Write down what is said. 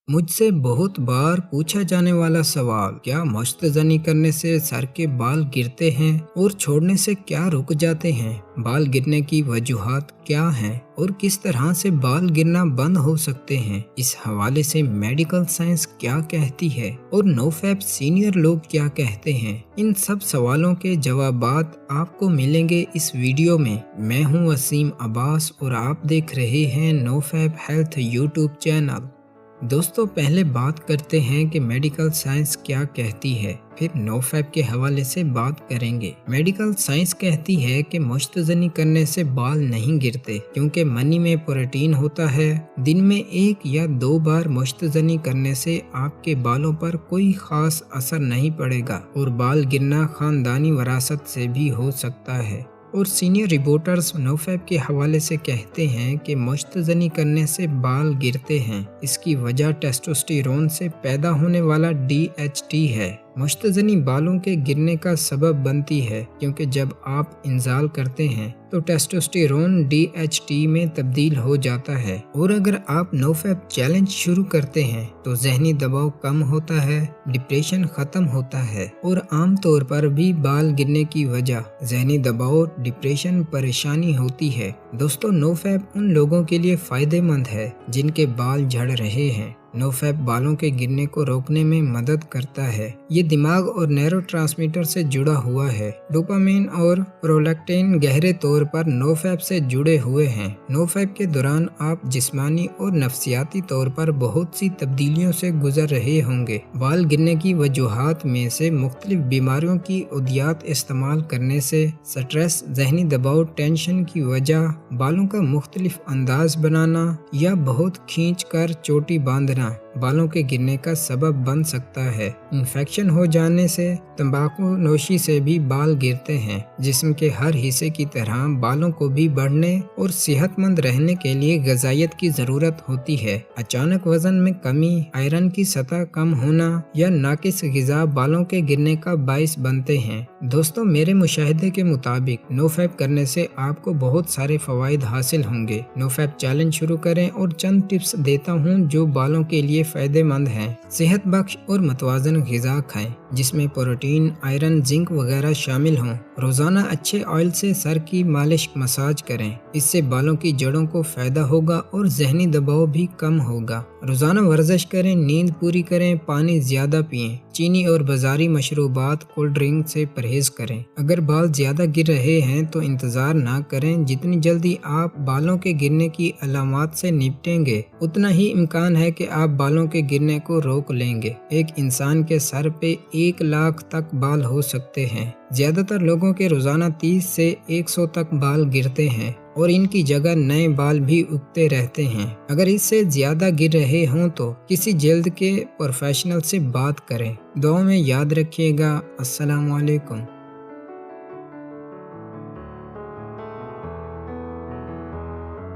मुझसे बहुत बार पूछा जाने वाला सवाल, क्या मुश्तज़नी करने से सर के बाल गिरते हैं और छोड़ने से क्या रुक जाते हैं? बाल गिरने की वजूहात क्या हैं और किस तरह से बाल गिरना बंद हो सकते हैं? इस हवाले से मेडिकल साइंस क्या कहती है और नोफैप सीनियर लोग क्या कहते हैं? इन सब सवालों के जवाबात आपको मिलेंगे इस वीडियो में। मैं हूं वसीम अब्बास और आप देख रहे हैं नोफैप हेल्थ यूट्यूब चैनल। दोस्तों, पहले बात करते हैं कि मेडिकल साइंस क्या कहती है, फिर नोफैप के हवाले से बात करेंगे। मेडिकल साइंस कहती है कि मुश्तज़नी करने से बाल नहीं गिरते क्योंकि मनी में प्रोटीन होता है। दिन में 1 या 2 बार मुश्तज़नी करने से आपके बालों पर कोई खास असर नहीं पड़ेगा और बाल गिरना खानदानी वरासत से भी हो सकता है। और सीनियर रिपोर्टर्स नोफैप के हवाले से कहते हैं कि मुश्तज़नी करने से बाल गिरते हैं। इसकी वजह टेस्टोस्टेरोन से पैदा होने वाला DHT है। मुश्तज़नी बालों के गिरने का सबब बनती है क्योंकि जब आप इंजाल करते हैं तो टेस्टोस्टेरोन DHT में तब्दील हो जाता है। और अगर आप नोफैप चैलेंज शुरू करते हैं तो जहनी दबाव कम होता है, डिप्रेशन खत्म होता है और आम तौर पर भी बाल गिरने की वजह जहनी दबाव, डिप्रेशन, परेशानी होती है। दोस्तों, नोफैप उन लोगों के लिए फायदेमंद है जिनके बाल झड़ रहे हैं। नोफैप बालों के गिरने को रोकने में मदद करता है। ये दिमाग और न्यूरोट्रांसमीटर से जुड़ा हुआ है। डोपामिन और प्रोलैक्टिन गहरे तौर पर नोफैप से जुड़े हुए हैं। नोफैप के दौरान आप जिस्मानी और नफ्सियाती तौर पर बहुत सी तब्दीलियों से गुजर रहे होंगे। बाल गिरने की वजूहात में से मुख्तलिफ बीमारियों की उदियात इस्तेमाल करने से स्ट्रेस, जहनी दबाव, टेंशन की वजह, बालों का मुख्तलिफ अंदाज बनाना या बहुत खींच कर चोटी बांधना बालों के गिरने का सबब बन सकता है। इन्फेक्शन हो जाने से, तंबाकू नोशी से भी बाल गिरते हैं। जिस्म के हर हिस्से की तरह बालों को भी बढ़ने और सेहतमंद रहने के लिए ग़िज़ाइयत की ज़रूरत होती है। अचानक वजन में कमी, आयरन की सतह कम होना या नाकिस ग़िज़ा बालों के गिरने का बाइस बनते हैं। दोस्तों, मेरे मुशाहिदे के मुताबिक नोफैप करने से आपको बहुत सारे फ़वाइद हासिल होंगे। नोफैप चैलेंज शुरू करें और चंद टिप्स देता हूँ जो बालों के लिए फ़ायदेमंद हैं। सेहत बख्श और मतवाज़न ग़िज़ा खाएं जिसमें प्रोटीन, आयरन, जिंक वगैरह शामिल हों। रोज़ाना अच्छे ऑयल से सर की मालिश, मसाज करें। इससे बालों की जड़ों को फ़ायदा होगा और जहनी दबाव भी कम होगा। रोज़ाना वर्जिश करें, नींद पूरी करें, पानी ज़्यादा पिएं। चीनी और बाज़ारी मशरूबात, कोल्ड ड्रिंक से परहेज़ करें। अगर बाल ज़्यादा गिर रहे हैं तो इंतज़ार ना करें। जितनी जल्दी आप बालों के गिरने की अलामात से निपटेंगे उतना ही इम्कान है कि आप बालों के गिरने को रोक लेंगे। एक इंसान के सर पे 1 लाख तक बाल हो सकते हैं। ज़्यादातर लोगों के रोज़ाना 30 से 100 तक बाल गिरते हैं और इनकी जगह नए बाल भी उगते रहते हैं। अगर इससे ज़्यादा गिर रहे हों तो किसी जल्द के प्रोफेशनल से बात करें। दुआ में याद रखिएगा। अस्सलामु अलैकुम।